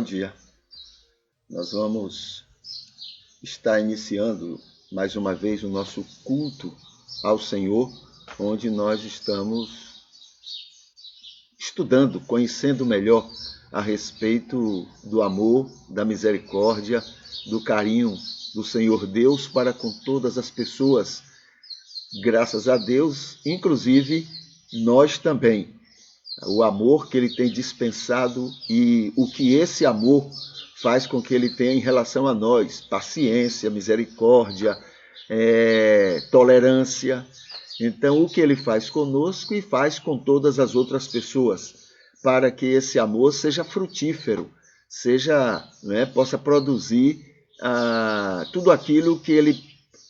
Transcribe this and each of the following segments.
bom dia. Nós vamos estar iniciando mais uma vez o nosso culto ao Senhor, onde nós estamos estudando, conhecendo melhor a respeito do amor, da misericórdia, do carinho do Senhor Deus para com todas as pessoas. Graças a Deus, inclusive nós também. O amor que ele tem dispensado e o que esse amor faz com que ele tenha em relação a nós. Paciência, misericórdia, tolerância. Então, o que ele faz conosco e faz com todas as outras pessoas, para que esse amor seja frutífero, possa produzir tudo aquilo que ele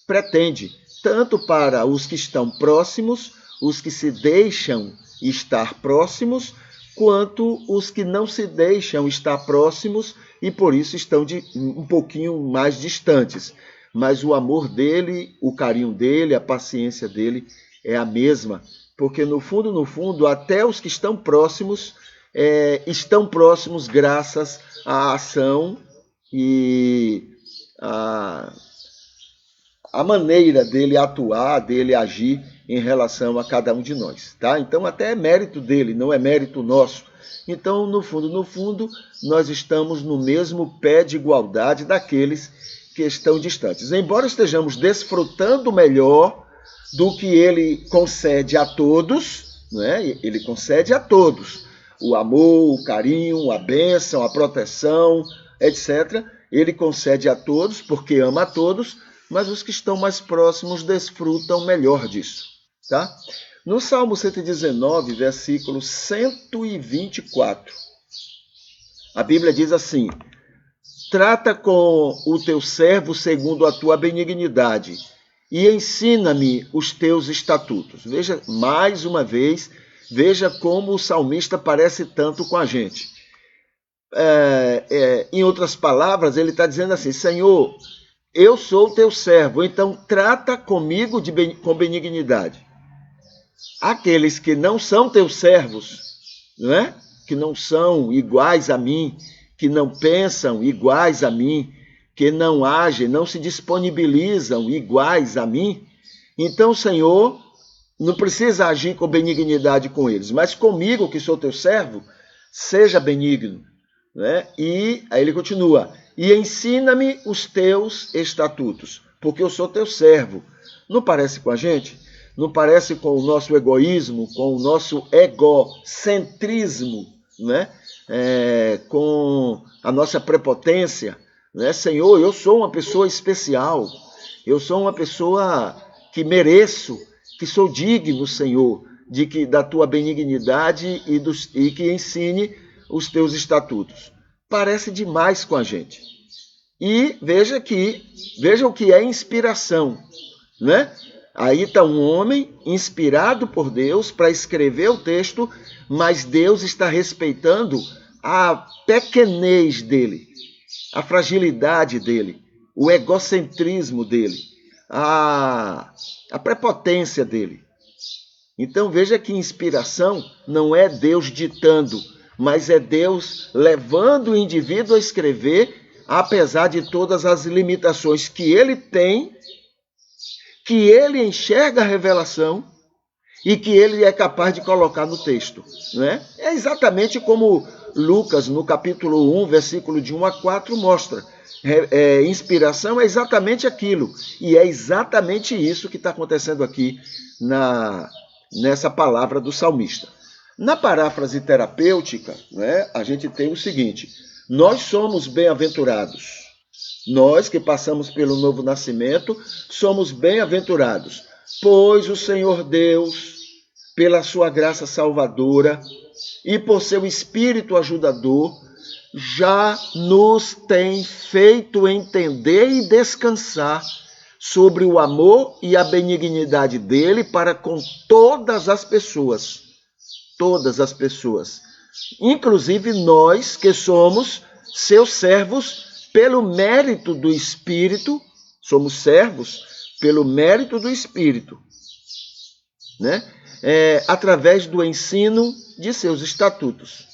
pretende, tanto para os que estão próximos, os que se deixam estar próximos, quanto os que não se deixam estar próximos e por isso estão um pouquinho mais distantes. Mas o amor dele, o carinho dele, a paciência dele é a mesma, porque no fundo, até os que estão próximos graças à ação e à maneira dele atuar, dele agir em relação a cada um de nós, tá? Então até é mérito dele, não é mérito nosso. Então, no fundo, nós estamos no mesmo pé de igualdade daqueles que estão distantes. Embora estejamos desfrutando melhor do que ele concede a todos, né? Ele concede a todos o amor, o carinho, a bênção, a proteção, etc. Ele concede a todos porque ama a todos, mas os que estão mais próximos desfrutam melhor disso, tá? No Salmo 119, versículo 124, a Bíblia diz assim: trata com o teu servo segundo a tua benignidade e ensina-me os teus estatutos. Veja, mais uma vez, veja como o salmista parece tanto com a gente. Em outras palavras, ele está dizendo assim: Senhor, eu sou teu servo, então trata comigo com benignidade. Aqueles que não são teus servos, não é? Que não são iguais a mim, que não pensam iguais a mim, que não agem, não se disponibilizam iguais a mim, então, Senhor, não precisa agir com benignidade com eles, mas comigo, que sou teu servo, seja benigno. Né? E aí ele continua: e ensina-me os teus estatutos, porque eu sou teu servo. Não parece com a gente? Não parece com o nosso egoísmo, com o nosso egocentrismo, né? Com a nossa prepotência, né? Senhor, eu sou uma pessoa especial, eu sou uma pessoa que mereço, que sou digno, Senhor, da tua benignidade e que ensine os teus estatutos. Parece demais com a gente. E veja o que é inspiração, né? Aí está um homem inspirado por Deus para escrever o texto, mas Deus está respeitando a pequenez dele, a fragilidade dele, o egocentrismo dele, a prepotência dele. Então veja que inspiração não é Deus ditando, mas é Deus levando o indivíduo a escrever, apesar de todas as limitações que ele tem, que ele enxerga a revelação e que ele é capaz de colocar no texto. Né? É exatamente como Lucas, no capítulo 1, versículo de 1 a 4, mostra. Inspiração é exatamente aquilo. E é exatamente isso que está acontecendo aqui nessa palavra do salmista. Na paráfrase terapêutica, né, a gente tem o seguinte: nós somos bem-aventurados. Nós que passamos pelo novo nascimento, somos bem-aventurados, pois o Senhor Deus, pela sua graça salvadora e por seu Espírito ajudador, já nos tem feito entender e descansar sobre o amor e a benignidade dele para com todas as pessoas, inclusive nós que somos seus servos pelo mérito do Espírito, somos servos pelo mérito do Espírito, né? Através do ensino de seus estatutos.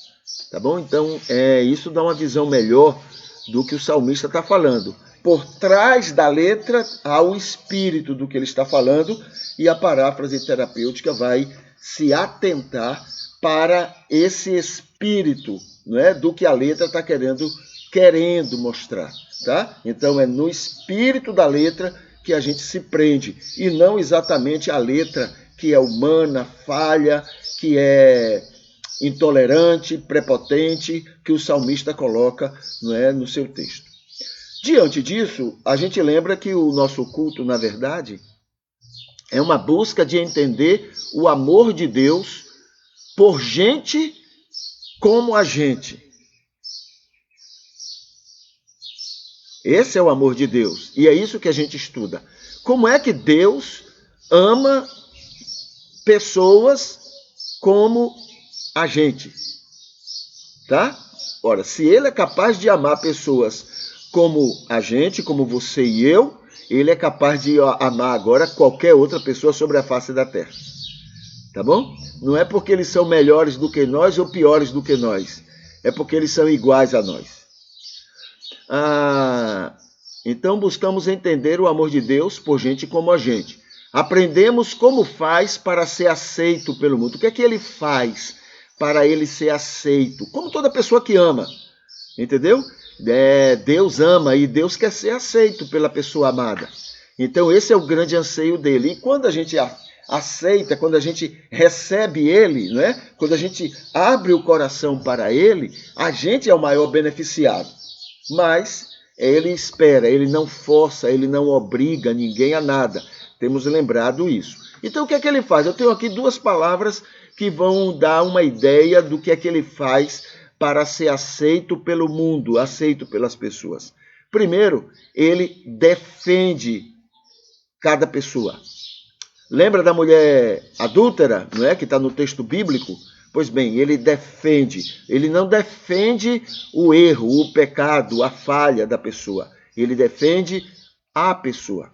Tá bom? Então, isso dá uma visão melhor do que o salmista está falando. Por trás da letra há o espírito do que ele está falando, e a paráfrase terapêutica vai se atentar para esse espírito, né, do que a letra está querendo mostrar. Tá? Então, é no espírito da letra que a gente se prende, e não exatamente a letra que é humana, falha, que é intolerante, prepotente, que o salmista coloca, não é, no seu texto. Diante disso, a gente lembra que o nosso culto, na verdade, é uma busca de entender o amor de Deus por gente como a gente. Esse é o amor de Deus, e é isso que a gente estuda. Como é que Deus ama pessoas como a gente? Tá? Ora, se ele é capaz de amar pessoas como a gente, como você e eu, ele é capaz de amar agora qualquer outra pessoa sobre a face da terra. Tá bom? Não é porque eles são melhores do que nós ou piores do que nós. É porque eles são iguais a nós. Então buscamos entender o amor de Deus por gente como a gente. Aprendemos como faz para ser aceito pelo mundo. O que é que ele faz para ele ser aceito? Como toda pessoa que ama. Entendeu? Deus ama e Deus quer ser aceito pela pessoa amada. Então esse é o grande anseio dele. E quando a gente aceita, quando a gente recebe ele, né? Quando a gente abre o coração para ele, a gente é o maior beneficiado. Mas ele espera, ele não força, ele não obriga ninguém a nada. Temos lembrado isso. Então o que é que ele faz? Eu tenho aqui duas palavras que vão dar uma ideia do que é que ele faz para ser aceito pelo mundo, aceito pelas pessoas. Primeiro, ele defende cada pessoa. Lembra da mulher adúltera, não é, que está no texto bíblico? Pois bem, ele defende. Ele não defende o erro, o pecado, a falha da pessoa. Ele defende a pessoa.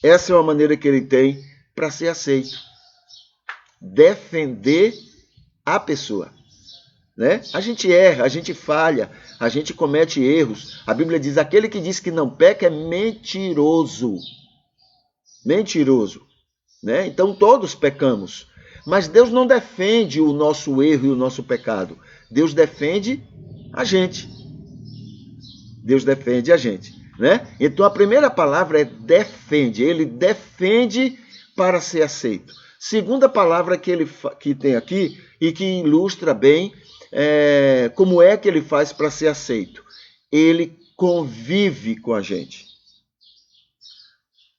Essa é uma maneira que ele tem para ser aceito. Defender a pessoa. Né? A gente erra, a gente falha, a gente comete erros. A Bíblia diz, aquele que diz que não peca é mentiroso. Mentiroso. Né? Então todos pecamos. Mas Deus não defende o nosso erro e o nosso pecado. Deus defende a gente. Deus defende a gente. Né? Então a primeira palavra é defende. Ele defende para ser aceito. Segunda palavra que tem aqui e que ilustra bem como é que ele faz para ser aceito. Ele convive com a gente.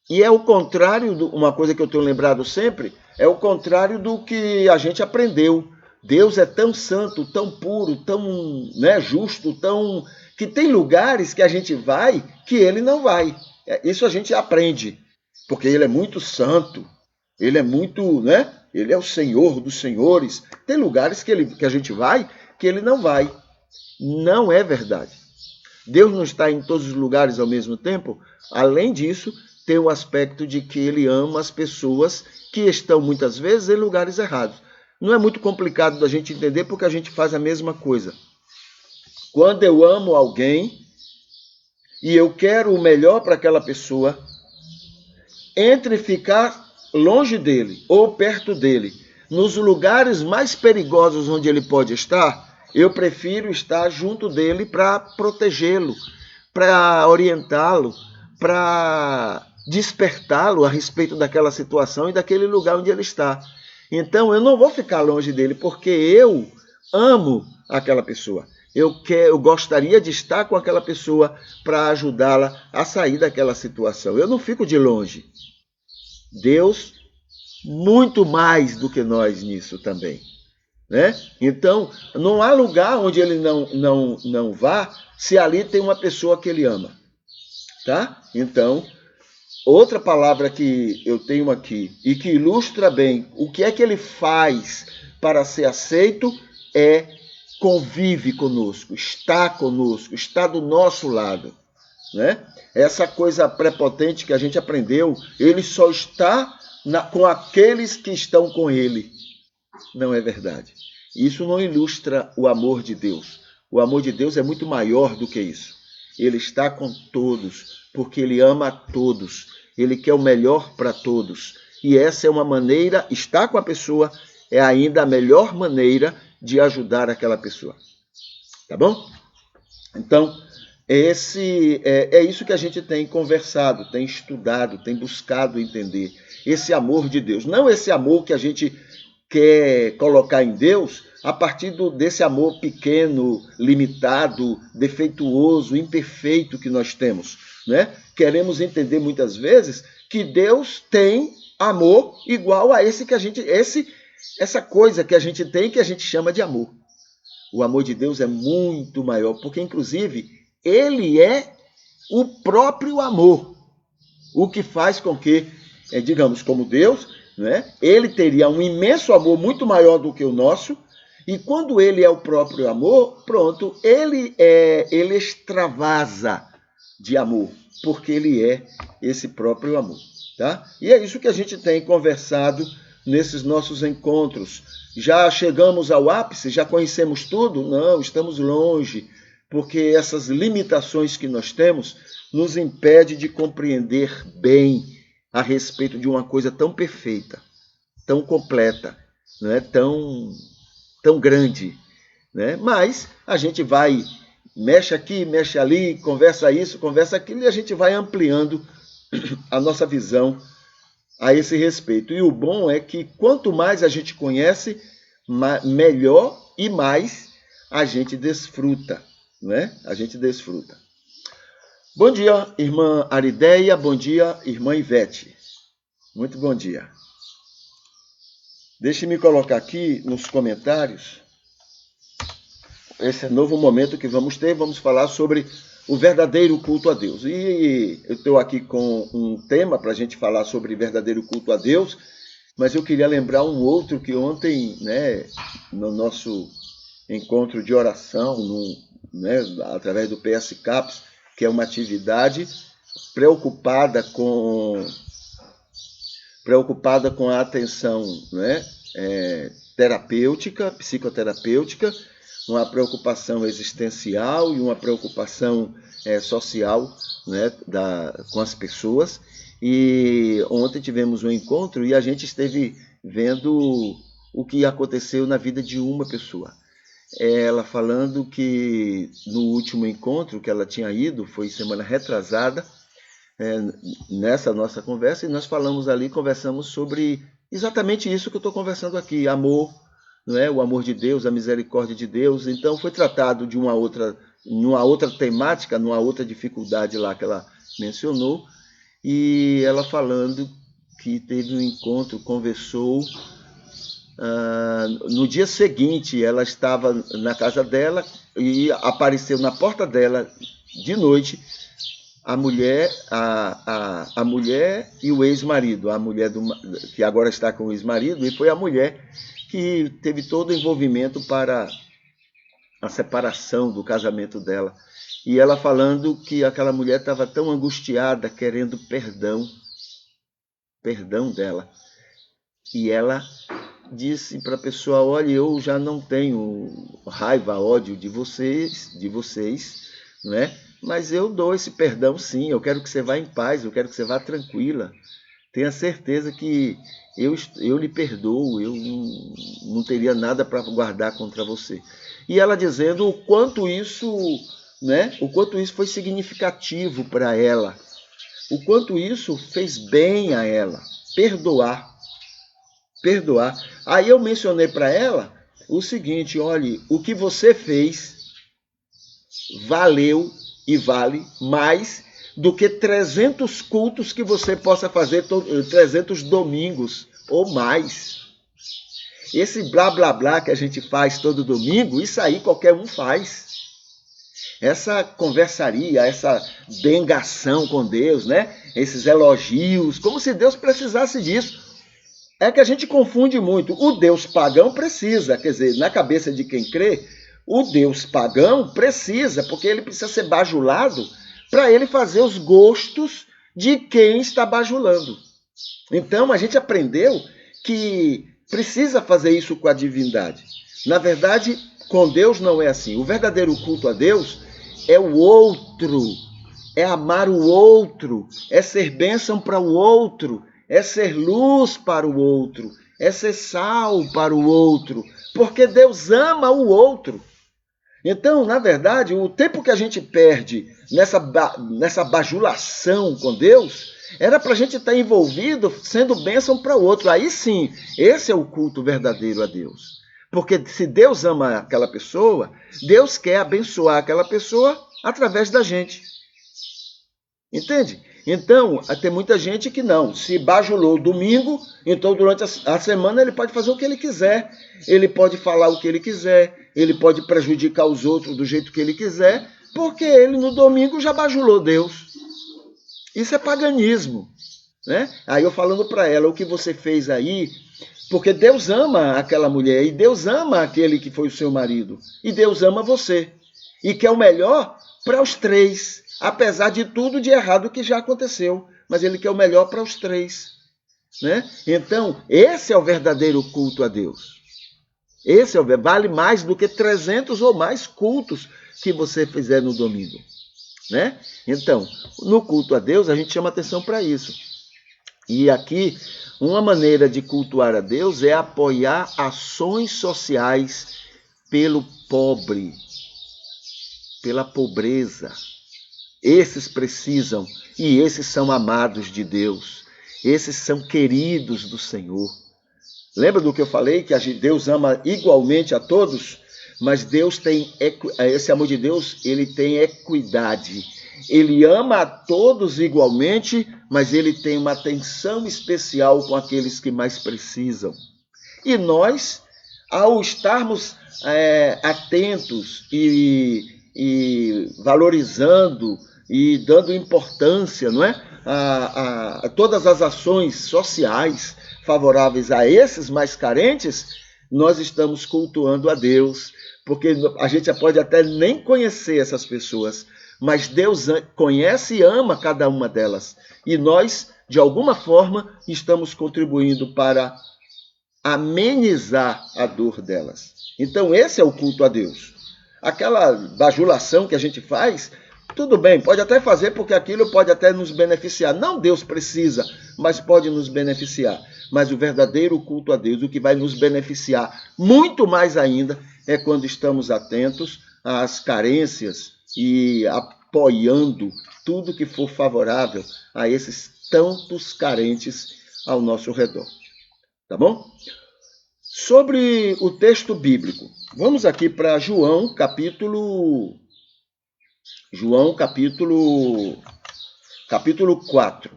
E é o contrário, uma coisa que eu tenho lembrado sempre, é o contrário do que a gente aprendeu. Deus é tão santo, tão puro, tão, né, justo, tão que tem lugares que a gente vai que ele não vai. Isso a gente aprende, porque ele é muito santo, ele é muito, né? Ele é o Senhor dos senhores. Tem lugares que a gente vai que ele não vai. Não é verdade. Deus não está em todos os lugares ao mesmo tempo. Além disso, tem o aspecto de que ele ama as pessoas que estão muitas vezes em lugares errados. Não é muito complicado da gente entender porque a gente faz a mesma coisa. Quando eu amo alguém e eu quero o melhor para aquela pessoa, entre ficar longe dele ou perto dele, nos lugares mais perigosos onde ele pode estar, eu prefiro estar junto dele para protegê-lo, para orientá-lo, para despertá-lo a respeito daquela situação e daquele lugar onde ele está. Então, eu não vou ficar longe dele, porque eu amo aquela pessoa. Eu gostaria de estar com aquela pessoa para ajudá-la a sair daquela situação. Eu não fico de longe. Deus, muito mais do que nós nisso também. Né? Então, não há lugar onde ele não vá se ali tem uma pessoa que ele ama. Tá? Então, outra palavra que eu tenho aqui e que ilustra bem o que é que ele faz para ser aceito é convive conosco, está do nosso lado. Né? Essa coisa prepotente que a gente aprendeu, ele só está com aqueles que estão com ele. Não é verdade. isso não ilustra o amor de Deus. O amor de Deus é muito maior do que isso. Ele está com todos, porque Ele ama a todos. Ele quer o melhor para todos. E essa é uma maneira, estar com a pessoa é ainda a melhor maneira de ajudar aquela pessoa. Tá bom? Então, é isso que a gente tem conversado, tem estudado, tem buscado entender. Esse amor de Deus. Não esse amor que a gente quer colocar em Deus a partir desse amor pequeno, limitado, defeituoso, imperfeito que nós temos, né? Queremos entender muitas vezes que Deus tem amor igual a esse que a gente, essa coisa que a gente tem que a gente chama de amor. O amor de Deus é muito maior, porque inclusive Ele é o próprio amor, o que faz com que, digamos, como Deus, né, Ele teria um imenso amor muito maior do que o nosso, e quando Ele é o próprio amor, pronto, Ele extravasa de amor, porque Ele é esse próprio amor. Tá? E é isso que a gente tem conversado nesses nossos encontros. Já chegamos ao ápice? Já conhecemos tudo? Não, estamos longe, porque essas limitações que nós temos nos impedem de compreender bem a respeito de uma coisa tão perfeita, tão completa, né? tão grande. Né? Mas a gente vai, mexe aqui, mexe ali, conversa isso, conversa aquilo, e a gente vai ampliando a nossa visão a esse respeito. E o bom é que quanto mais a gente conhece, melhor e mais a gente desfruta, né? A gente desfruta. Bom dia, irmã Arideia. Bom dia, irmã Ivete. Muito bom dia. Deixe-me colocar aqui nos comentários esse novo momento que vamos ter. Vamos falar sobre o verdadeiro culto a Deus. E eu estou aqui com um tema para a gente falar sobre verdadeiro culto a Deus, mas eu queria lembrar um outro que ontem, né, no nosso encontro de oração, né, através do PS Caps, que é uma atividade preocupada com a atenção, né, terapêutica, psicoterapêutica, uma preocupação existencial e uma preocupação social, né, com as pessoas. E ontem tivemos um encontro e a gente esteve vendo o que aconteceu na vida de uma pessoa. Ela falando que no último encontro que ela tinha ido, foi semana retrasada, nessa nossa conversa, e nós conversamos sobre exatamente isso que eu estou conversando aqui, amor, não é? O amor de Deus, a misericórdia de Deus. Então foi tratado de numa outra temática, numa outra dificuldade lá que ela mencionou, e ela falando que teve um encontro, conversou. No dia seguinte, ela estava na casa dela e apareceu na porta dela de noite a mulher e o ex-marido, a mulher que agora está com o ex-marido, e foi a mulher que teve todo o envolvimento para a separação do casamento dela. E ela falando que aquela mulher estava tão angustiada, querendo perdão dela. E ela disse para a pessoa: olha, eu já não tenho raiva, ódio de vocês, né? Mas eu dou esse perdão sim, eu quero que você vá em paz, eu quero que você vá tranquila. Tenha certeza que eu lhe perdoo, eu não teria nada para guardar contra você. E ela dizendo o quanto isso, né? O quanto isso foi significativo para ela, o quanto isso fez bem a ela, perdoar. Aí eu mencionei para ela o seguinte: olhe, o que você fez valeu e vale mais do que 300 cultos que você possa fazer, 300 domingos ou mais. Esse blá blá blá que a gente faz todo domingo, isso aí qualquer um faz. Essa conversaria, essa dengação com Deus, né? Esses elogios, como se Deus precisasse disso. É que a gente confunde muito. O Deus pagão precisa, quer dizer, na cabeça de quem crê, o Deus pagão precisa, porque ele precisa ser bajulado para ele fazer os gostos de quem está bajulando. Então, a gente aprendeu que precisa fazer isso com a divindade. Na verdade, com Deus não é assim. O verdadeiro culto a Deus é o outro, é amar o outro, é ser bênção para o outro, é ser luz para o outro, é ser sal para o outro, porque Deus ama o outro. Então, na verdade, o tempo que a gente perde nessa bajulação com Deus, era para a gente estar envolvido sendo bênção para o outro. Aí sim, esse é o culto verdadeiro a Deus. Porque se Deus ama aquela pessoa, Deus quer abençoar aquela pessoa através da gente. Entende? Então, tem muita gente que não. Se bajulou domingo, então durante a semana ele pode fazer o que ele quiser. Ele pode falar o que ele quiser. Ele pode prejudicar os outros do jeito que ele quiser, porque ele no domingo já bajulou Deus. Isso é paganismo, né? Aí eu falando para ela, o que você fez aí, porque Deus ama aquela mulher, e Deus ama aquele que foi o seu marido, e Deus ama você, e quer o melhor para os três, apesar de tudo de errado que já aconteceu, mas ele quer o melhor para os três, né? Então, esse é o verdadeiro culto a Deus. Esse vale mais do que 300 ou mais cultos que você fizer no domingo, né? Então, no culto a Deus, a gente chama atenção para isso. E aqui, uma maneira de cultuar a Deus é apoiar ações sociais pelo pobre, pela pobreza. Esses precisam, e esses são amados de Deus. Esses são queridos do Senhor. Lembra do que eu falei? Que Deus ama igualmente a todos? Mas Deus tem, esse amor de Deus, ele tem equidade. Ele ama a todos igualmente, mas ele tem uma atenção especial com aqueles que mais precisam. E nós, ao estarmos atentos e valorizando e dando importância, não é? A todas as ações sociais favoráveis a esses mais carentes, nós estamos cultuando a Deus, porque a gente pode até nem conhecer essas pessoas, mas Deus conhece e ama cada uma delas. E nós, de alguma forma, estamos contribuindo para amenizar a dor delas. Então, esse é o culto a Deus. Aquela bajulação que a gente faz, tudo bem, pode até fazer, porque aquilo pode até nos beneficiar. Não Deus precisa, mas pode nos beneficiar. Mas o verdadeiro culto a Deus, o que vai nos beneficiar muito mais ainda, é quando estamos atentos às carências e apoiando tudo que for favorável a esses tantos carentes ao nosso redor. Tá bom? Sobre o texto bíblico, vamos aqui para João capítulo 4.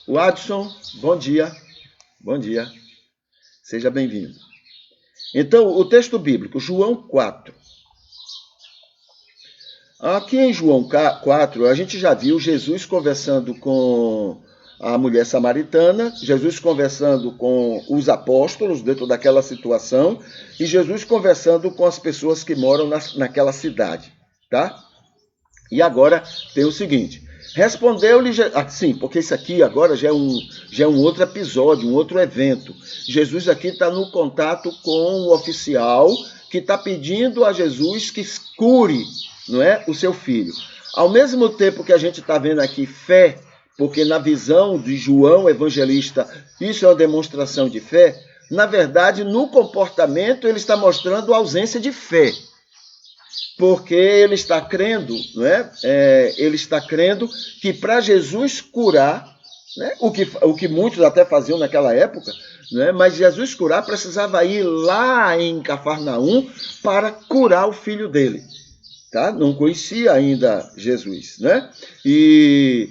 O Adson, bom dia. Bom dia. Seja bem-vindo. Então, o texto bíblico, João 4. Aqui em João 4, a gente já viu Jesus conversando com a mulher samaritana, Jesus conversando com os apóstolos dentro daquela situação e Jesus conversando com as pessoas que moram naquela cidade, tá? E agora tem o seguinte, respondeu-lhe, sim, porque isso aqui agora já é um outro episódio, um outro evento. Jesus aqui está no contato com o oficial que está pedindo a Jesus que cure, não é, o seu filho. Ao mesmo tempo que a gente está vendo aqui fé, porque na visão de João Evangelista isso é uma demonstração de fé, na verdade, no comportamento ele está mostrando a ausência de fé. Porque ele está crendo, não é? Ele está crendo que para Jesus curar, né? o que muitos até faziam naquela época, né? Mas Jesus curar precisava ir lá em Cafarnaum para curar o filho dele. Tá? Não conhecia ainda Jesus, né? E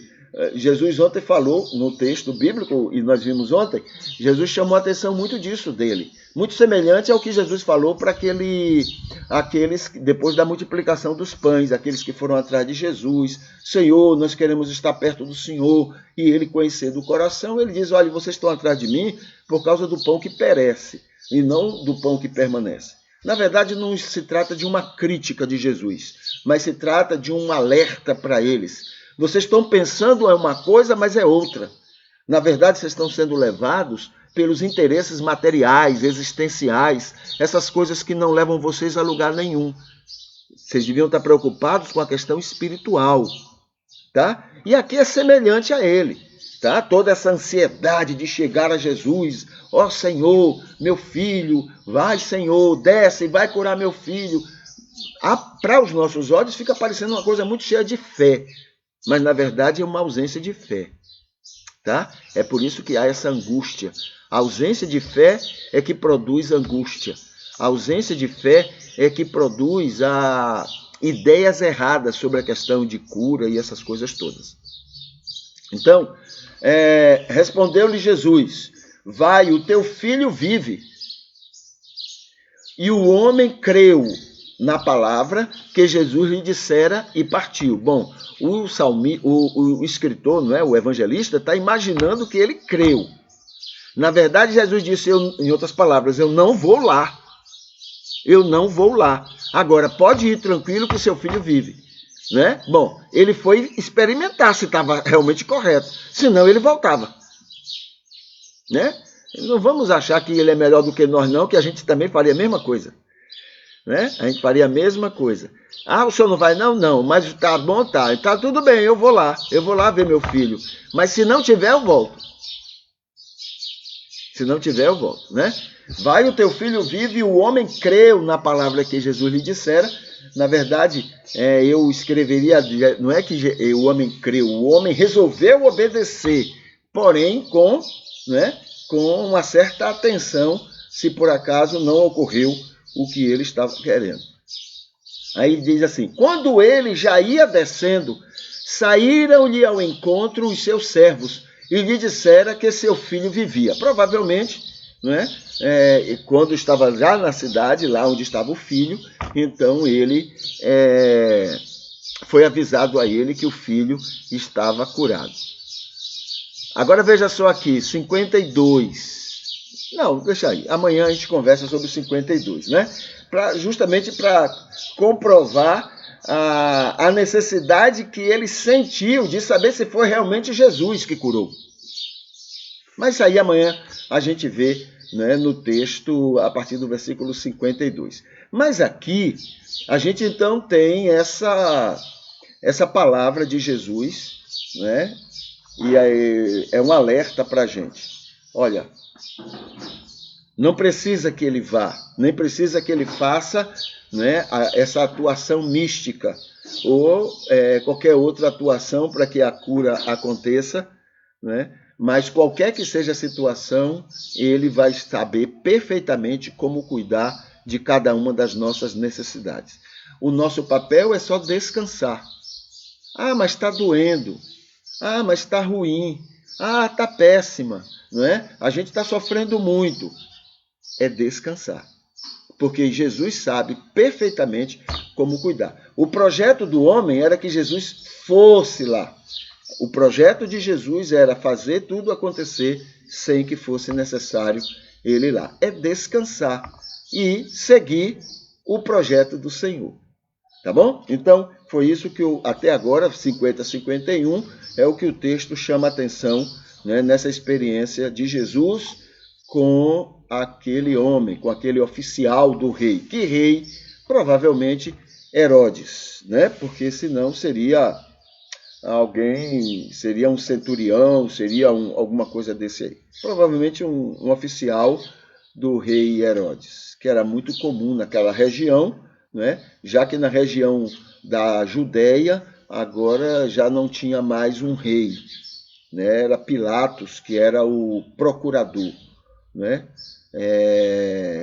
Jesus ontem falou no texto bíblico, e nós vimos ontem, Jesus chamou a atenção muito disso dele. Muito semelhante ao que Jesus falou para aqueles, depois da multiplicação dos pães, aqueles que foram atrás de Jesus. Senhor, nós queremos estar perto do Senhor. E ele, conhecendo o coração, ele diz, olha, vocês estão atrás de mim por causa do pão que perece, e não do pão que permanece. Na verdade, não se trata de uma crítica de Jesus, mas se trata de um alerta para eles. Vocês estão pensando é uma coisa, mas é outra. Na verdade, vocês estão sendo levados pelos interesses materiais, existenciais, essas coisas que não levam vocês a lugar nenhum. Vocês deviam estar preocupados com a questão espiritual, tá? E aqui é semelhante a ele, tá? Toda essa ansiedade de chegar a Jesus. Ó Senhor, meu filho, vai Senhor, desce e vai curar meu filho. Para os nossos olhos fica parecendo uma coisa muito cheia de fé, mas na verdade é uma ausência de fé, tá? É por isso que há essa angústia. A ausência de fé é que produz angústia. A ausência de fé é que produz ideias erradas sobre a questão de cura e essas coisas todas. Então, respondeu-lhe Jesus: vai, o teu filho vive. E o homem creu na palavra que Jesus lhe dissera e partiu. Bom, o escritor, não é, o evangelista, está imaginando que ele creu. Na verdade, Jesus disse, em outras palavras, eu não vou lá. Eu não vou lá. Agora, pode ir tranquilo que seu filho vive. Né? Bom, ele foi experimentar se estava realmente correto. Senão, ele voltava. Né? Não vamos achar que ele é melhor do que nós, não, que a gente também faria a mesma coisa. Né? A gente faria a mesma coisa. Ah, o senhor não vai? Não, não. Mas tá bom, tá. Tá tudo bem, eu vou lá. Eu vou lá ver meu filho. Mas se não tiver, eu volto. Se não tiver, eu volto, né? Vai, o teu filho vive, e o homem creu na palavra que Jesus lhe dissera. Na verdade, eu escreveria, não é que o homem creu, o homem resolveu obedecer, porém com uma certa atenção, se por acaso não ocorreu o que ele estava querendo. Aí diz assim, quando ele já ia descendo, saíram-lhe ao encontro os seus servos, e lhe dissera que seu filho vivia. Provavelmente, quando estava já na cidade, lá onde estava o filho, então ele foi avisado a ele que o filho estava curado. Agora veja só aqui, 52. Não, deixa aí. Amanhã a gente conversa sobre 52, né? Justamente para comprovar a necessidade que ele sentiu de saber se foi realmente Jesus que curou. Mas isso aí amanhã a gente vê, né, no texto a partir do versículo 52. Mas aqui a gente então tem essa palavra de Jesus, né? E aí é um alerta para a gente. Olha, não precisa que ele vá, nem precisa que ele faça, né, essa atuação mística ou qualquer outra atuação para que a cura aconteça, né? Mas qualquer que seja a situação, ele vai saber perfeitamente como cuidar de cada uma das nossas necessidades. O nosso papel é só descansar. Ah, mas está doendo. Ah, mas está ruim. Ah, está péssima. Não é? A gente está sofrendo muito. É descansar. Porque Jesus sabe perfeitamente como cuidar. O projeto do homem era que Jesus fosse lá. O projeto de Jesus era fazer tudo acontecer sem que fosse necessário ele ir lá. É descansar e seguir o projeto do Senhor. Tá bom? Então, foi isso que até agora, 50-51, é o que o texto chama a atenção, né, nessa experiência de Jesus com aquele homem, com aquele oficial do rei. Que rei? Provavelmente Herodes, né? Porque senão seria um centurião, seria alguma coisa desse aí. Provavelmente um oficial do rei Herodes, que era muito comum naquela região, né? Já que na região da Judéia, agora já não tinha mais um rei, né? Era Pilatos, que era o procurador, né?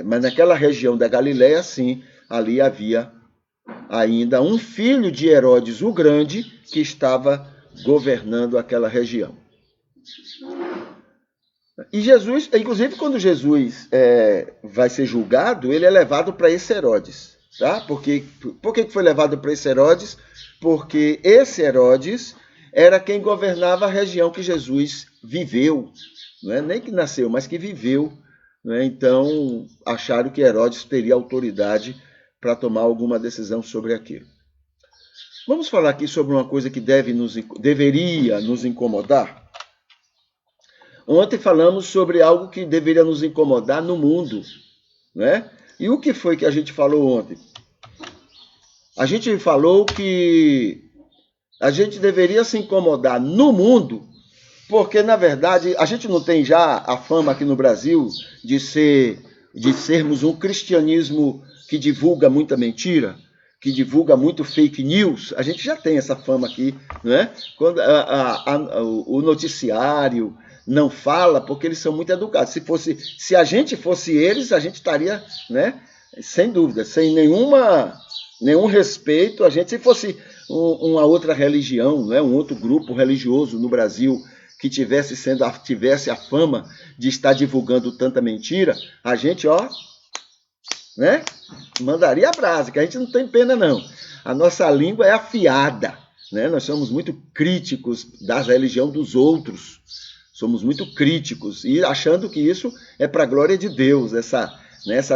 Mas naquela região da Galiléia, sim, ali havia ainda um filho de Herodes o Grande que estava governando aquela região. E Jesus, inclusive quando Jesus vai ser julgado, ele é levado para esse Herodes. Tá? Por que foi levado para esse Herodes? Porque esse Herodes era quem governava a região que Jesus viveu. Não é nem que nasceu, mas que viveu. Não é? Então, acharam que Herodes teria autoridade para tomar alguma decisão sobre aquilo. Vamos falar aqui sobre uma coisa que deveria nos incomodar? Ontem falamos sobre algo que deveria nos incomodar no mundo, né? E o que foi que a gente falou ontem? A gente falou que a gente deveria se incomodar no mundo, porque, na verdade, a gente não tem já a fama aqui no Brasil de sermos um cristianismo que divulga muita mentira, que divulga muito fake news. A gente já tem essa fama aqui, né? Quando o noticiário não fala, porque eles são muito educados. Se a gente fosse eles, a gente estaria, né? Sem dúvida, sem nenhum respeito. Se fosse uma outra religião, né? Um outro grupo religioso no Brasil que tivesse a fama de estar divulgando tanta mentira, a gente, né? Mandaria a brasa, que a gente não tem pena, não. A nossa língua é afiada, né? Nós somos muito críticos da religião dos outros. Somos muito críticos e achando que isso é para a glória de Deus, essa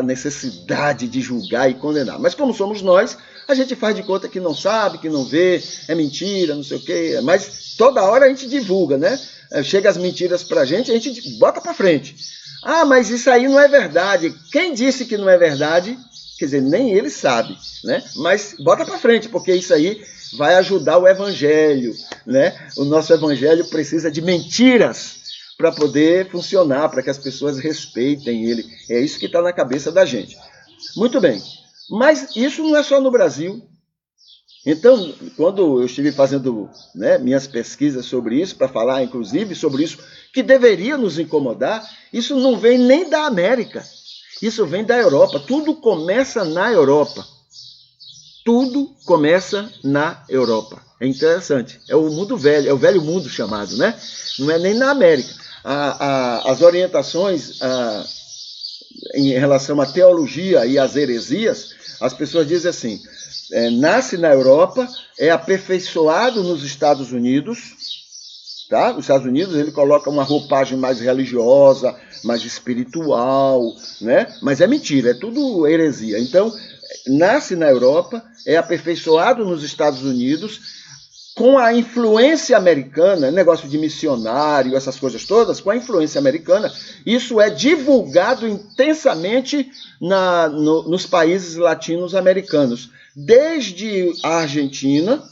necessidade de julgar e condenar. Mas como somos nós, a gente faz de conta que não sabe, que não vê, é mentira, não sei o quê. Mas toda hora a gente divulga, né? Chega as mentiras para a gente bota para frente. Ah, mas isso aí não é verdade. Quem disse que não é verdade? Quer dizer, nem ele sabe, né? Mas bota para frente, porque isso aí vai ajudar o evangelho, né? O nosso evangelho precisa de mentiras para poder funcionar, para que as pessoas respeitem ele. É isso que está na cabeça da gente. Muito bem, mas isso não é só no Brasil. Então, quando eu estive fazendo, né, minhas pesquisas sobre isso, para falar, inclusive, sobre isso, que deveria nos incomodar, isso não vem nem da América. Isso vem da Europa. Tudo começa na Europa. Tudo começa na Europa. É interessante. É o mundo velho, é o velho mundo chamado, né? Não é nem na América. As orientações em relação à teologia e às heresias, as pessoas dizem assim, nasce na Europa, é aperfeiçoado nos Estados Unidos, tá? Os Estados Unidos, ele coloca uma roupagem mais religiosa, mais espiritual, né? Mas é mentira, é tudo heresia. Então, nasce na Europa, é aperfeiçoado nos Estados Unidos, com a influência americana, negócio de missionário, essas coisas todas, com a influência americana, isso é divulgado intensamente nos países latinos-americanos, desde a Argentina,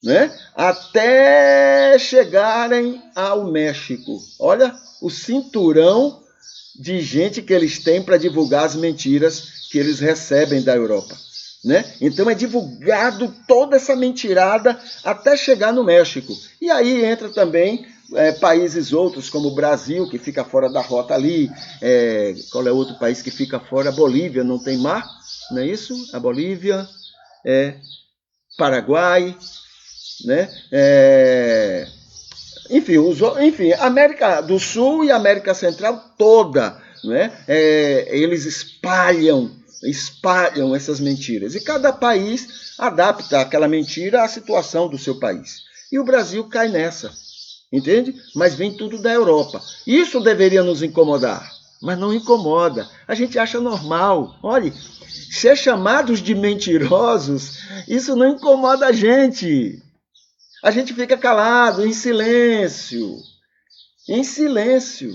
né, até chegarem ao México. Olha o cinturão de gente que eles têm para divulgar as mentiras que eles recebem da Europa. Né? Então é divulgado toda essa mentirada até chegar no México. E aí entra também países outros, como o Brasil, que fica fora da rota ali. Qual é outro país que fica fora? A Bolívia, não tem mar, não é isso? A Bolívia, Paraguai, né? Enfim, América do Sul e América Central toda, né? Eles espalham essas mentiras. E cada país adapta aquela mentira à situação do seu país. E o Brasil cai nessa, entende? Mas vem tudo da Europa. Isso deveria nos incomodar, mas não incomoda. A gente acha normal. Olha, ser chamados de mentirosos, isso não incomoda a gente. A gente fica calado, em silêncio. Em silêncio.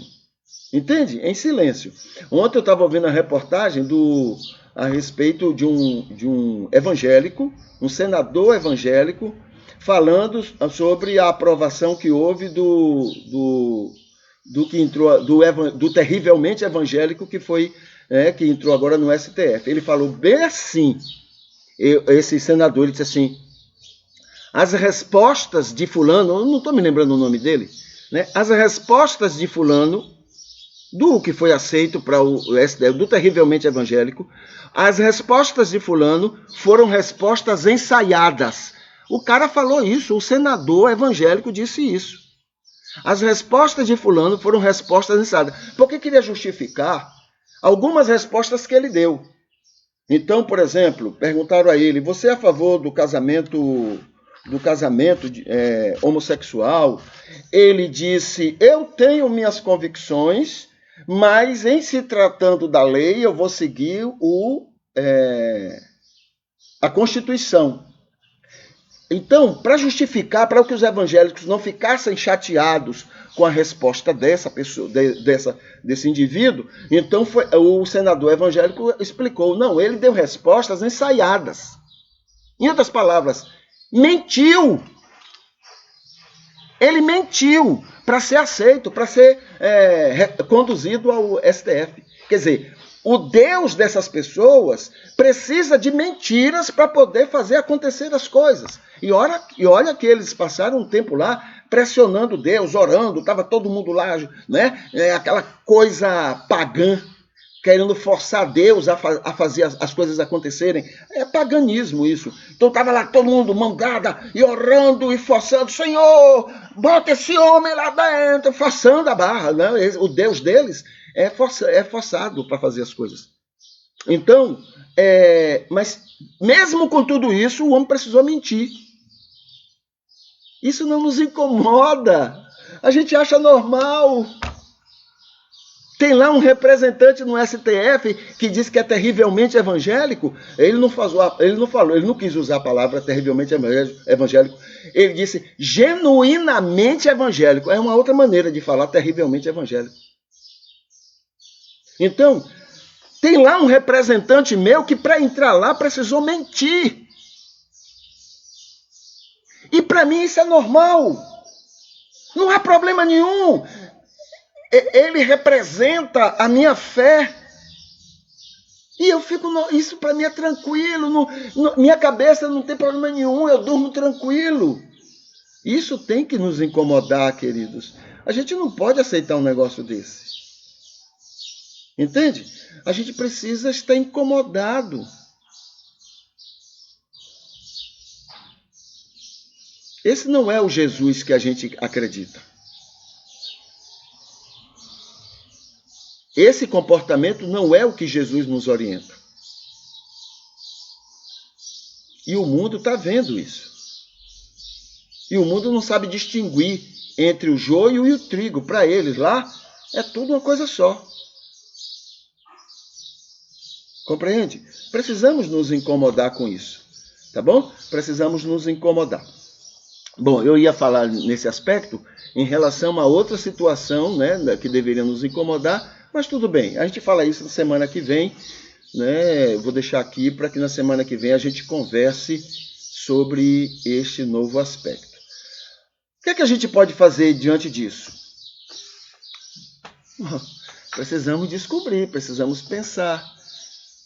Entende? Em silêncio. Ontem eu estava ouvindo a reportagem a respeito de um evangélico, um senador evangélico, falando sobre a aprovação que houve do terrivelmente evangélico que entrou agora no STF. Ele falou bem assim, esse senador, ele disse assim, as respostas de fulano, eu não estou me lembrando o nome dele, né? As respostas de fulano, do que foi aceito para o STF, do terrivelmente evangélico, as respostas de fulano foram respostas ensaiadas. O cara falou isso, o senador evangélico disse isso. As respostas de fulano foram respostas ensaiadas. Porque queria justificar algumas respostas que ele deu. Então, por exemplo, perguntaram a ele, você é a favor do casamento homossexual? Ele disse, eu tenho minhas convicções, mas em se tratando da lei, eu vou seguir a Constituição. Então, para justificar, para que os evangélicos não ficassem chateados com a resposta dessa pessoa, desse indivíduo, então o senador evangélico explicou, não, ele deu respostas ensaiadas. Em outras palavras, mentiu. Ele mentiu para ser aceito, para ser conduzido ao STF. Quer dizer, o Deus dessas pessoas precisa de mentiras para poder fazer acontecer as coisas. E olha que eles passaram um tempo lá pressionando Deus, orando, estava todo mundo lá, né? Aquela coisa pagã, querendo forçar Deus a fazer as coisas acontecerem. É paganismo isso. Então estava lá todo mundo mão dada e orando e forçando. Senhor, bota esse homem lá dentro, forçando a barra. Né? O Deus deles é forçado para fazer as coisas. Então, mas mesmo com tudo isso, o homem precisou mentir. Isso não nos incomoda. A gente acha normal. Tem lá um representante no STF que diz que é terrivelmente evangélico. Ele não quis usar a palavra terrivelmente evangélico. Ele disse genuinamente evangélico. É uma outra maneira de falar terrivelmente evangélico. Então, tem lá um representante meu que para entrar lá precisou mentir. E para mim isso é normal. Não há problema nenhum. Ele representa a minha fé. E eu fico... Isso para mim é tranquilo. Minha cabeça não tem problema nenhum. Eu durmo tranquilo. Isso tem que nos incomodar, queridos. A gente não pode aceitar um negócio desse. Entende? A gente precisa estar incomodado. Esse não é o Jesus que a gente acredita. Esse comportamento não é o que Jesus nos orienta. E o mundo está vendo isso. E o mundo não sabe distinguir entre o joio e o trigo. Para eles lá, é tudo uma coisa só. Compreende? Precisamos nos incomodar com isso. Tá bom? Precisamos nos incomodar. Bom, eu ia falar nesse aspecto em relação a outra situação, né, que deveria nos incomodar, mas tudo bem, a gente fala isso na semana que vem, né? Vou deixar aqui para que na semana que vem a gente converse sobre este novo aspecto. O que é que a gente pode fazer diante disso? Precisamos descobrir, precisamos pensar,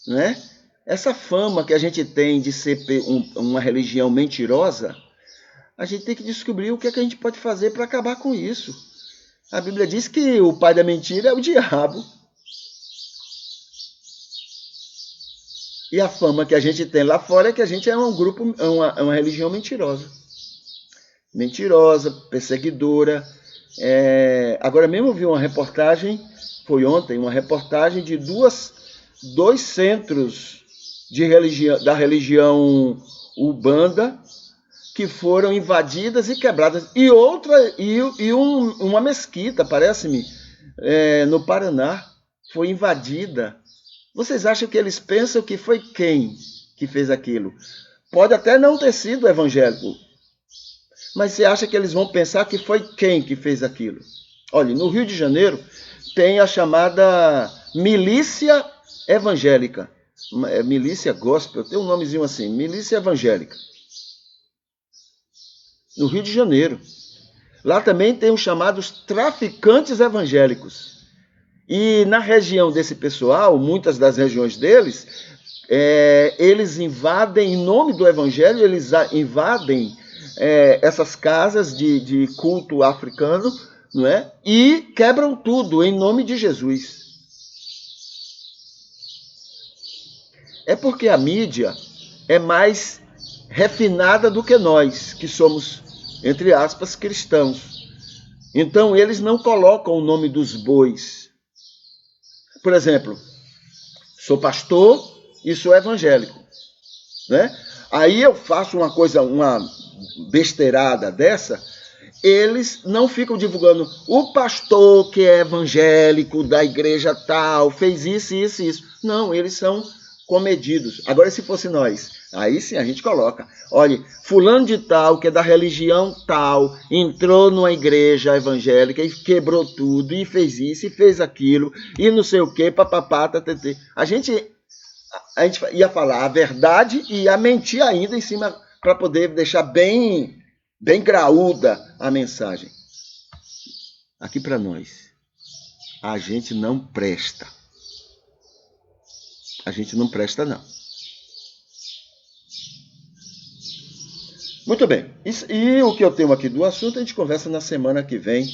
né? Essa fama que a gente tem de ser uma religião mentirosa, a gente tem que descobrir o que é que a gente pode fazer para acabar com isso. A Bíblia diz que o pai da mentira é o diabo. E a fama que a gente tem lá fora é que a gente é um grupo, uma religião mentirosa. Mentirosa, perseguidora. Agora mesmo eu vi uma reportagem, foi ontem, uma reportagem de dois centros da religião Umbanda que foram invadidas e quebradas. E uma mesquita, parece-me, no Paraná, foi invadida. Vocês acham que eles pensam que foi quem que fez aquilo? Pode até não ter sido evangélico, mas você acha que eles vão pensar que foi quem que fez aquilo? Olha, no Rio de Janeiro tem a chamada milícia evangélica. Milícia gospel, tem um nomezinho assim, milícia evangélica. No Rio de Janeiro. Lá também tem os chamados traficantes evangélicos. E na região desse pessoal, muitas das regiões deles, eles invadem, em nome do evangelho, eles invadem essas casas de culto africano, não é? E quebram tudo em nome de Jesus. É porque a mídia é mais refinada do que nós, que somos, entre aspas, cristãos. Então, eles não colocam o nome dos bois. Por exemplo, sou pastor e sou evangélico, né? Aí eu faço uma besteirada dessa, eles não ficam divulgando o pastor que é evangélico da igreja tal, fez isso, isso, isso. Não, eles são comedidos. Agora, se fosse nós, Aí sim a gente coloca. Olha, fulano de tal, que é da religião tal, entrou numa igreja evangélica e quebrou tudo, e fez isso, e fez aquilo, e não sei o quê, papapá, tatatê. A gente ia falar a verdade e ia mentir ainda em cima para poder deixar bem graúda a mensagem. Aqui para nós, a gente não presta. A gente não presta, não. Muito bem. E o que eu tenho aqui do assunto, a gente conversa na semana que vem,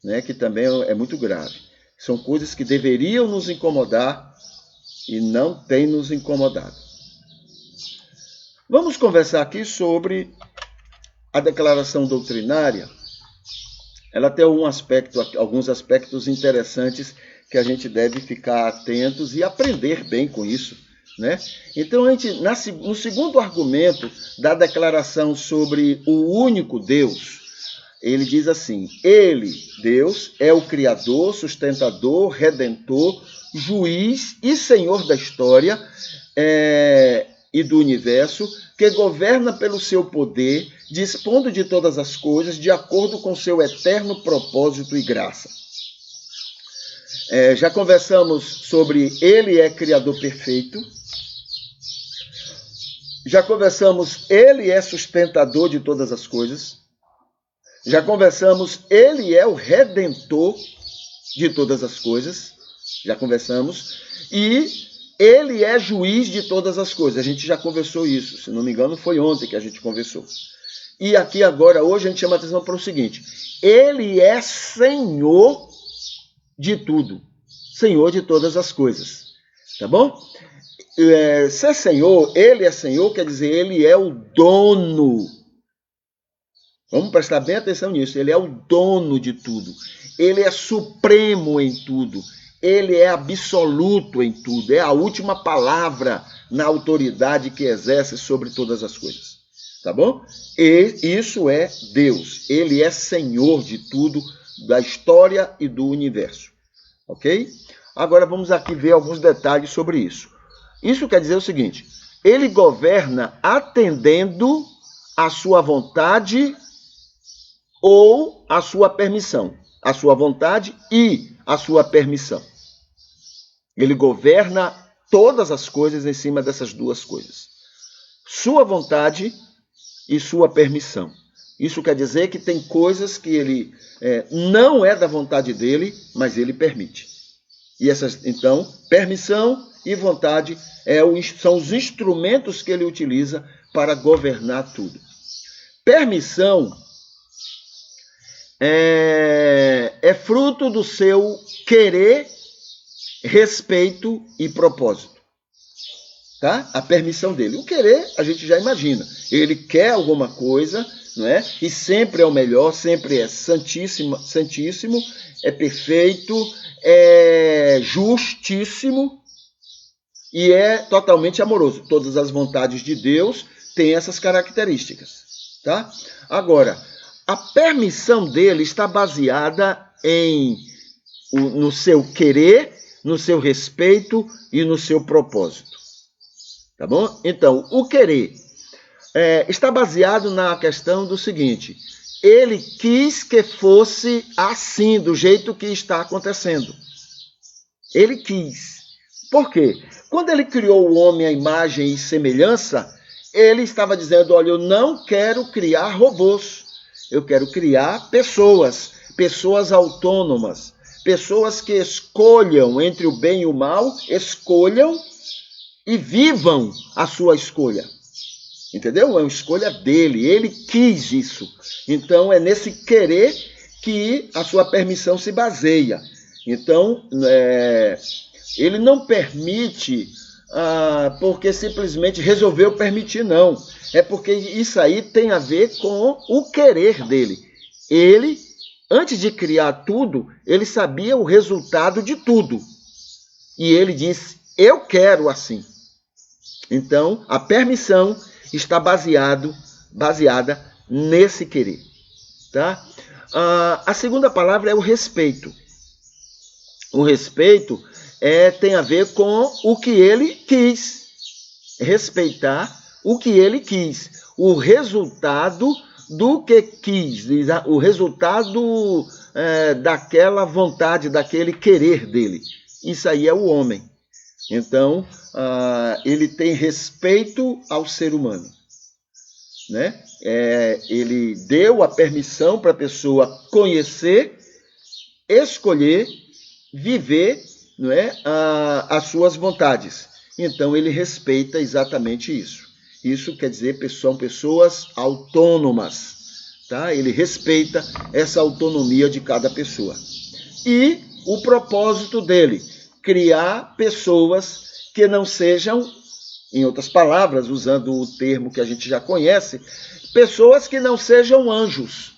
né, que também é muito grave. São coisas que deveriam nos incomodar e não têm nos incomodado. Vamos conversar aqui sobre a declaração doutrinária. Ela tem alguns aspectos interessantes que a gente deve ficar atentos e aprender bem com isso, né? Então, no segundo argumento da declaração sobre o único Deus, ele diz assim: ele, Deus, é o Criador, sustentador, redentor, juiz e Senhor da história e do universo, que governa pelo seu poder, dispondo de todas as coisas de acordo com seu eterno propósito e graça. Já conversamos sobre ele é Criador perfeito. Já conversamos, ele é sustentador de todas as coisas. Já conversamos, ele é o redentor de todas as coisas. Já conversamos. E ele é juiz de todas as coisas. A gente já conversou isso. Se não me engano, foi ontem que a gente conversou. E aqui agora, hoje, a gente chama a atenção para o seguinte. Ele é Senhor de tudo. Senhor de todas as coisas. Tá bom? Ser Senhor, ele é Senhor, quer dizer, ele é o dono. Vamos prestar bem atenção nisso. Ele é o dono de tudo. Ele é supremo em tudo. Ele é absoluto em tudo. É a última palavra na autoridade que exerce sobre todas as coisas. Tá bom? E isso é Deus. Ele é Senhor de tudo, da história e do universo. Ok? Agora vamos aqui ver alguns detalhes sobre isso. Isso quer dizer o seguinte: ele governa atendendo à sua vontade ou à sua permissão. A sua vontade e a sua permissão. Ele governa todas as coisas em cima dessas duas coisas. Sua vontade e sua permissão. Isso quer dizer que tem coisas que ele não é da vontade dele, mas ele permite. E então, permissão e vontade são os instrumentos que ele utiliza para governar tudo. Permissão é fruto do seu querer, respeito e propósito. Tá? A permissão dele. O querer, a gente já imagina. Ele quer alguma coisa, não é? E sempre é o melhor, sempre é santíssimo, é perfeito, é justíssimo e é totalmente amoroso. Todas as vontades de Deus têm essas características. Tá? Agora, a permissão dele está baseada no seu querer, no seu respeito e no seu propósito. Tá bom? Então, o querer está baseado na questão do seguinte: ele quis que fosse assim, do jeito que está acontecendo. Ele quis. Por quê? Quando ele criou o homem à imagem e semelhança, ele estava dizendo: olha, eu não quero criar robôs. Eu quero criar pessoas autônomas, pessoas que escolham entre o bem e o mal, escolham e vivam a sua escolha. Entendeu? É uma escolha dele, ele quis isso. Então, é nesse querer que a sua permissão se baseia. Então, ele não permite porque simplesmente resolveu permitir, não. É porque isso aí tem a ver com o querer dele. Ele, antes de criar tudo, ele sabia o resultado de tudo. E ele disse: eu quero assim. Então, a permissão está baseada nesse querer. Tá? A segunda palavra é o respeito. O respeito tem a ver com o que ele quis. Respeitar o que ele quis, o resultado do que quis, o resultado daquela vontade, daquele querer dele. Isso aí é o homem. Então, ele tem respeito ao ser humano, né? Ele deu a permissão para a pessoa conhecer, escolher, viver, não é, as suas vontades. Então, ele respeita exatamente isso. Isso quer dizer que são pessoas autônomas, tá? Ele respeita essa autonomia de cada pessoa. E o propósito dele, criar pessoas que não sejam, em outras palavras, usando o termo que a gente já conhece, pessoas que não sejam anjos.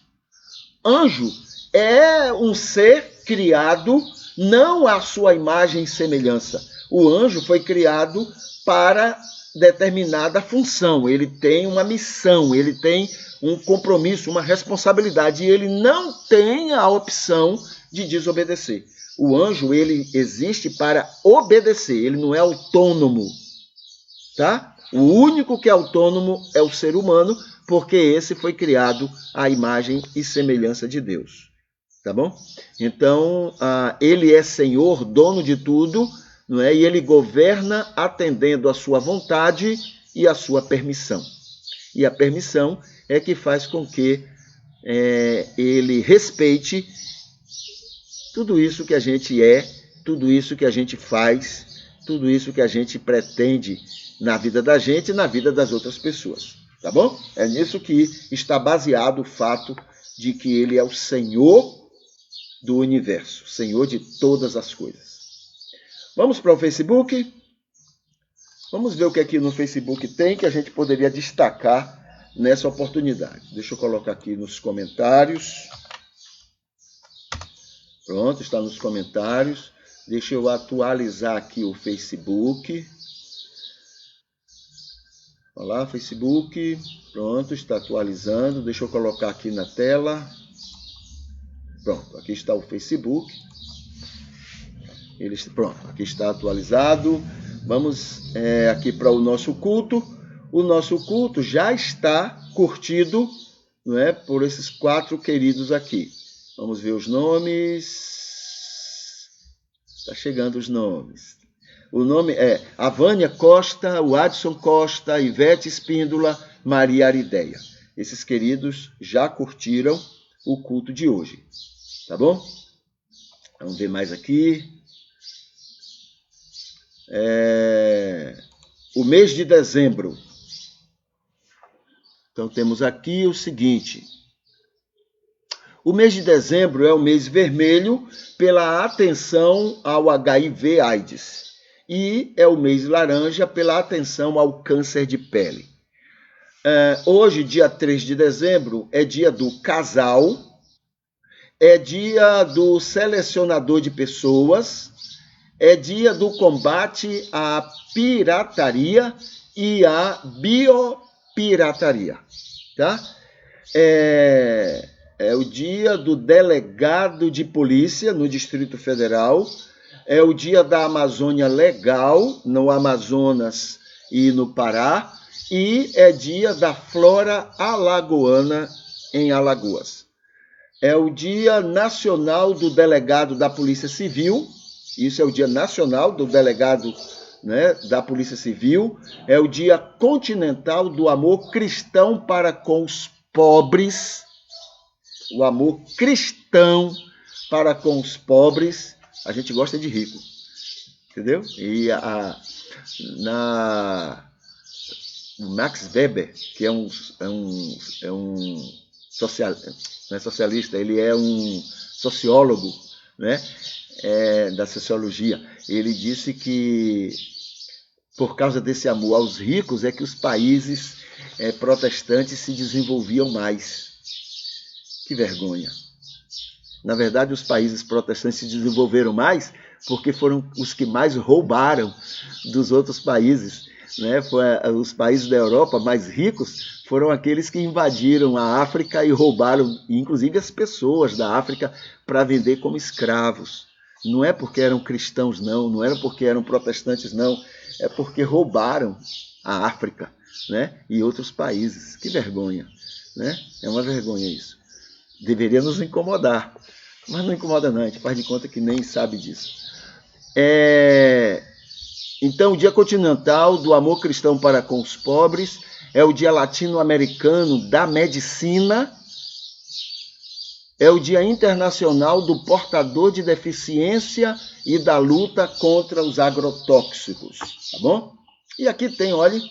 Anjo é um ser criado não à sua imagem e semelhança. O anjo foi criado para determinada função, ele tem uma missão, ele tem um compromisso, uma responsabilidade, e ele não tem a opção de desobedecer. O anjo, ele existe para obedecer, ele não é autônomo, tá? O único que é autônomo é o ser humano, porque esse foi criado à imagem e semelhança de Deus, tá bom? Então, ele é Senhor, dono de tudo, não é? E ele governa atendendo à sua vontade e à sua permissão. E a permissão é que faz com que ele respeite tudo isso que a gente é, tudo isso que a gente faz, tudo isso que a gente pretende na vida da gente e na vida das outras pessoas, tá bom? É nisso que está baseado o fato de que ele é o Senhor do universo, Senhor de todas as coisas. Vamos para o Facebook? Vamos ver o que aqui no Facebook tem que a gente poderia destacar nessa oportunidade. Deixa eu colocar aqui nos comentários. Pronto, está nos comentários. Deixa eu atualizar aqui o Facebook. Olá, Facebook. Pronto, está atualizando. Deixa eu colocar aqui na tela. Pronto, aqui está o Facebook. Pronto, aqui está atualizado. Vamos aqui para o nosso culto. O nosso culto já está curtido, não é, por esses 4 queridos aqui. Vamos ver os nomes. Está chegando os nomes. O nome é a Vânia Costa, o Adson Costa, a Ivete Espíndola, Maria Arideia. Esses queridos já curtiram o culto de hoje. Tá bom? Vamos ver mais aqui. O mês de dezembro. Então, temos aqui o seguinte. O mês de dezembro é o mês vermelho pela atenção ao HIV/AIDS. E é o mês laranja pela atenção ao câncer de pele. Hoje, dia 3 de dezembro, é dia do casal, é dia do selecionador de pessoas, é dia do combate à pirataria e à biopirataria, tá? É o dia do delegado de polícia no Distrito Federal, é o dia da Amazônia Legal no Amazonas e no Pará, e é dia da flora alagoana em Alagoas. É o dia nacional do delegado da Polícia Civil. Isso é o dia nacional do delegado, né, da Polícia Civil. É o dia continental do amor cristão para com os pobres. O amor cristão para com os pobres. A gente gosta de rico, entendeu? E o Max Weber, que é um não é socialista, ele é um sociólogo, né? Da sociologia, ele disse que por causa desse amor aos ricos é que os países protestantes se desenvolviam mais. Que vergonha! Na verdade, os países protestantes se desenvolveram mais porque foram os que mais roubaram dos outros países, né? Os países da Europa mais ricos foram aqueles que invadiram a África e roubaram, inclusive, as pessoas da África para vender como escravos. Não é porque eram cristãos, não era porque eram protestantes, não. É porque roubaram a África. né? E outros países. Que vergonha, né? É uma vergonha isso. Deveria nos incomodar, mas não incomoda não, a gente faz de conta que nem sabe disso. Então, o Dia Continental do Amor Cristão para com os Pobres é o Dia Latino-Americano da Medicina, é o Dia Internacional do Portador de Deficiência e da luta contra os agrotóxicos, tá bom? E aqui tem, olha,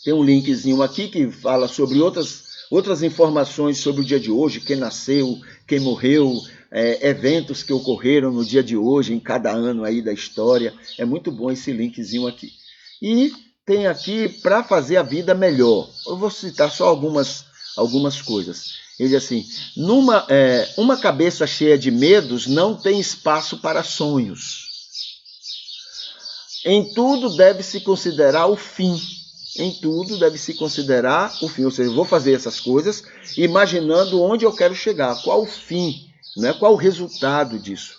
tem um linkzinho aqui que fala sobre outras informações sobre o dia de hoje, quem nasceu, quem morreu, eventos que ocorreram no dia de hoje, em cada ano aí da história. É muito bom esse linkzinho aqui. E tem aqui para fazer a vida melhor. Eu vou citar só algumas coisas. Ele diz assim, uma cabeça cheia de medos não tem espaço para sonhos. Em tudo deve-se considerar o fim. Em tudo deve-se considerar o fim. Ou seja, eu vou fazer essas coisas imaginando onde eu quero chegar, qual o fim, né? Qual o resultado disso.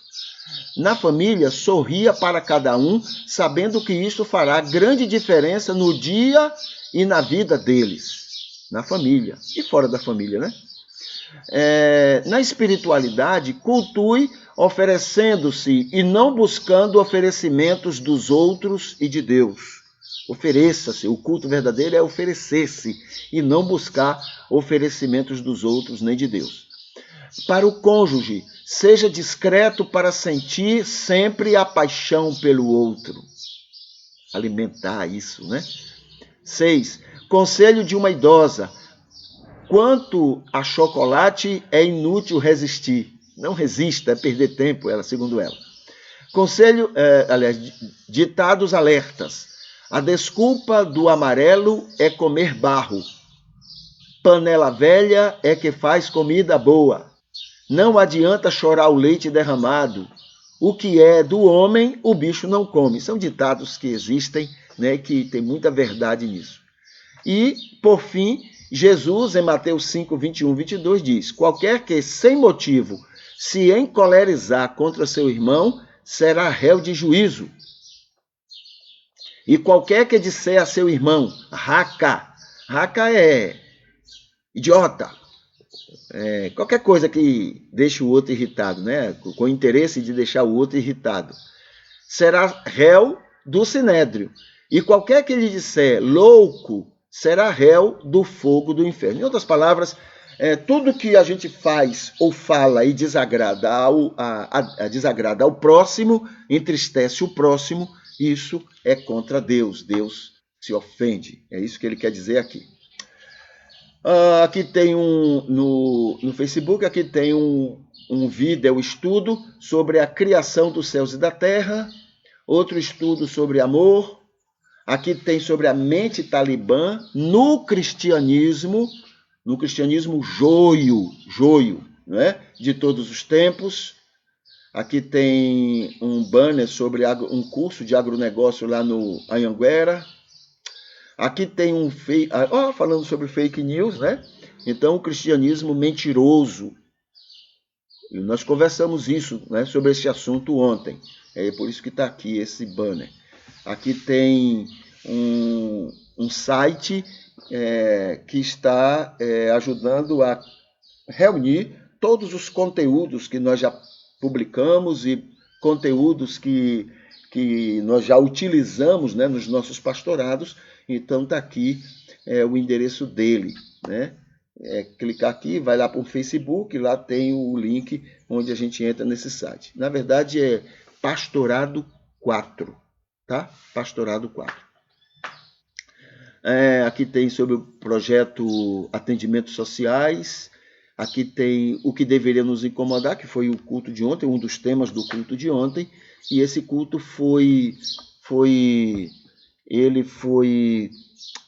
Na família, sorria para cada um, sabendo que isso fará grande diferença no dia e na vida deles. Na família e fora da família, né? Na espiritualidade, cultue oferecendo-se e não buscando oferecimentos dos outros e de Deus. Ofereça-se, o culto verdadeiro é oferecer-se e não buscar oferecimentos dos outros nem de Deus. Para o cônjuge, seja discreto para sentir sempre a paixão pelo outro. Alimentar isso, né? 6. Conselho de uma idosa. Quanto a chocolate, é inútil resistir. Não resista, é perder tempo, segundo ela. Conselho, ditados alertas. A desculpa do amarelo é comer barro. Panela velha é que faz comida boa. Não adianta chorar o leite derramado. O que é do homem, o bicho não come. São ditados que existem, né, que tem muita verdade nisso. E, por fim, Jesus, em Mateus 5, 21, 22, diz: qualquer que, sem motivo, se encolerizar contra seu irmão, será réu de juízo. E qualquer que disser a seu irmão, raca é idiota, qualquer coisa que deixe o outro irritado, né? Com o interesse de deixar o outro irritado, será réu do sinédrio. E qualquer que lhe disser louco, será réu do fogo do inferno. Em outras palavras, tudo que a gente faz ou fala e desagrada ao próximo, entristece o próximo, isso é contra Deus. Deus se ofende. É isso que ele quer dizer aqui. Aqui tem no Facebook, aqui tem um vídeo, estudo sobre a criação dos céus e da terra, outro estudo sobre amor. Aqui tem sobre a mente talibã no cristianismo joio, né, de todos os tempos. Aqui tem um banner sobre um curso de agronegócio lá no Anhanguera. Aqui tem falando sobre fake news, né? Então, o cristianismo mentiroso. E nós conversamos isso, né, sobre esse assunto ontem. É por isso que está aqui esse banner. Aqui tem um site que está ajudando a reunir todos os conteúdos que nós já publicamos e conteúdos que nós já utilizamos, né, nos nossos pastorados. Então está aqui o endereço dele, né? Clicar aqui, vai lá para o Facebook, lá tem o link onde a gente entra nesse site. Na verdade é Pastorado 4, tá? Pastorado 4. Aqui tem sobre o projeto Atendimentos Sociais. Aqui tem o que deveria nos incomodar, que foi o culto de ontem, um dos temas do culto de ontem. E esse culto foi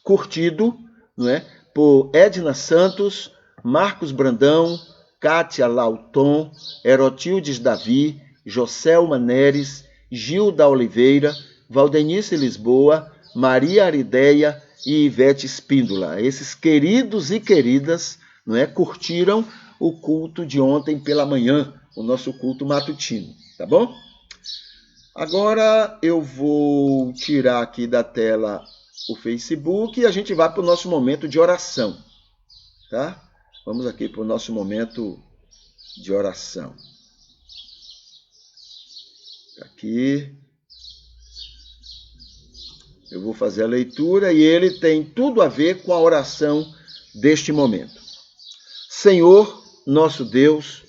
curtido, não é, por Edna Santos, Marcos Brandão, Kátia Lauton, Herotildes Davi, Joselma Neres, Gilda Oliveira, Valdenice Lisboa, Maria Arideia e Ivete Espíndola. Esses queridos e queridas, não é, curtiram o culto de ontem pela manhã, o nosso culto matutino, tá bom? Agora eu vou tirar aqui da tela o Facebook e a gente vai para o nosso momento de oração, tá? Vamos aqui para o nosso momento de oração. Aqui eu vou fazer a leitura e ele tem tudo a ver com a oração deste momento. Senhor, nosso Deus,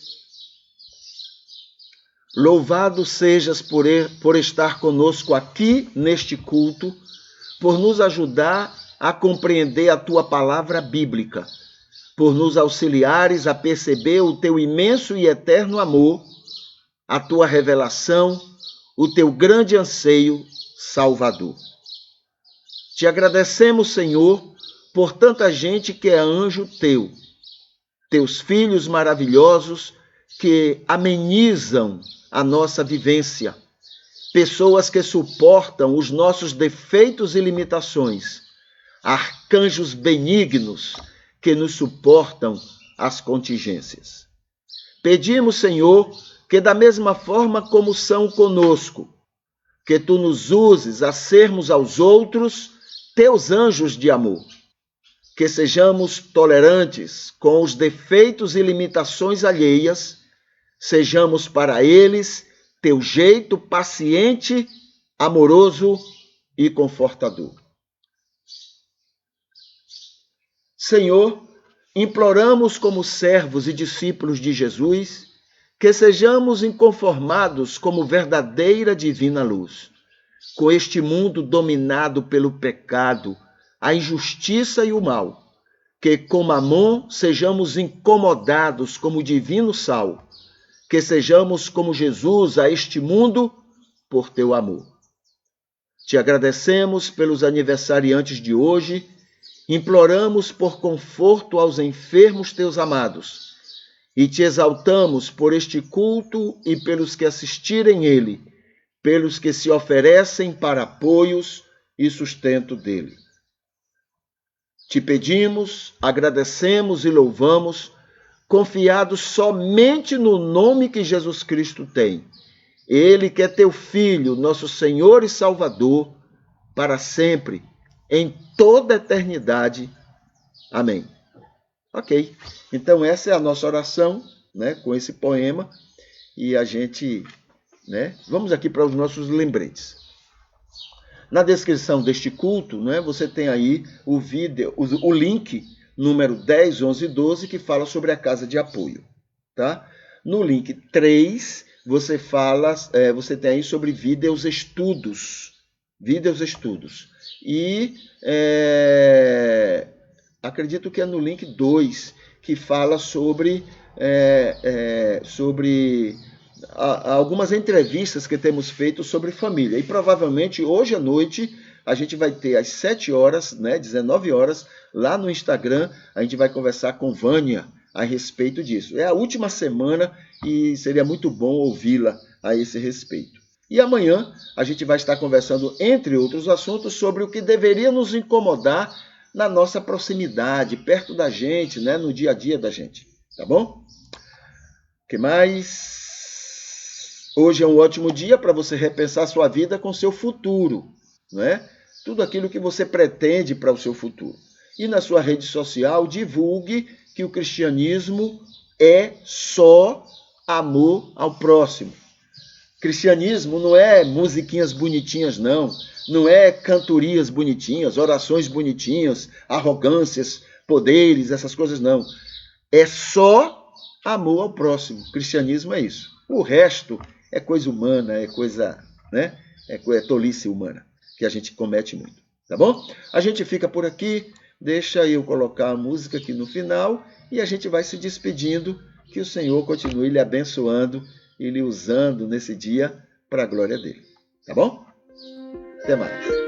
louvado sejas por estar conosco aqui neste culto, por nos ajudar a compreender a tua palavra bíblica, por nos auxiliares a perceber o teu imenso e eterno amor, a tua revelação, o teu grande anseio salvador. Te agradecemos, Senhor, por tanta gente que é anjo teu, teus filhos maravilhosos que amenizam a nossa vivência, pessoas que suportam os nossos defeitos e limitações, arcanjos benignos que nos suportam as contingências. Pedimos, Senhor, que da mesma forma como são conosco, que tu nos uses a sermos aos outros teus anjos de amor, que sejamos tolerantes com os defeitos e limitações alheias, sejamos para eles teu jeito paciente, amoroso e confortador. Senhor, imploramos como servos e discípulos de Jesus, que sejamos inconformados como verdadeira divina luz, com este mundo dominado pelo pecado, a injustiça e o mal, que com Mamon sejamos incomodados como divino sal, que sejamos como Jesus a este mundo por teu amor. Te agradecemos pelos aniversariantes de hoje, imploramos por conforto aos enfermos teus amados e te exaltamos por este culto e pelos que assistirem ele, pelos que se oferecem para apoios e sustento dele. Te pedimos, agradecemos e louvamos, confiados somente no nome que Jesus Cristo tem. Ele que é teu Filho, nosso Senhor e Salvador, para sempre, em toda a eternidade. Amém. Ok, então essa é a nossa oração, né, com esse poema, e a gente, né, vamos aqui para os nossos lembretes. Na descrição deste culto, né, você tem aí o vídeo, o link número 10, 11 e 12, que fala sobre a casa de apoio. Tá? No link 3, você tem aí sobre vídeos estudos. E acredito que é no link 2, que fala sobre algumas entrevistas que temos feito sobre família. E provavelmente hoje à noite a gente vai ter às 7 horas, né, 19 horas, lá no Instagram, a gente vai conversar com Vânia a respeito disso. É a última semana e seria muito bom ouvi-la a esse respeito. E amanhã a gente vai estar conversando, entre outros assuntos, sobre o que deveria nos incomodar na nossa proximidade, perto da gente, né, no dia a dia da gente. Tá bom? O que mais? Hoje é um ótimo dia para você repensar sua vida com seu futuro, né? Tudo aquilo que você pretende para o seu futuro. E na sua rede social, divulgue que o cristianismo é só amor ao próximo. Cristianismo não é musiquinhas bonitinhas, não. Não é cantorias bonitinhas, orações bonitinhas, arrogâncias, poderes, essas coisas, não. É só amor ao próximo. Cristianismo é isso. O resto é coisa humana, é coisa, né? É tolice humana, que a gente comete muito. Tá bom? A gente fica por aqui. Deixa eu colocar a música aqui no final e a gente vai se despedindo. Que o Senhor continue lhe abençoando e lhe usando nesse dia para a glória dele. Tá bom? Até mais.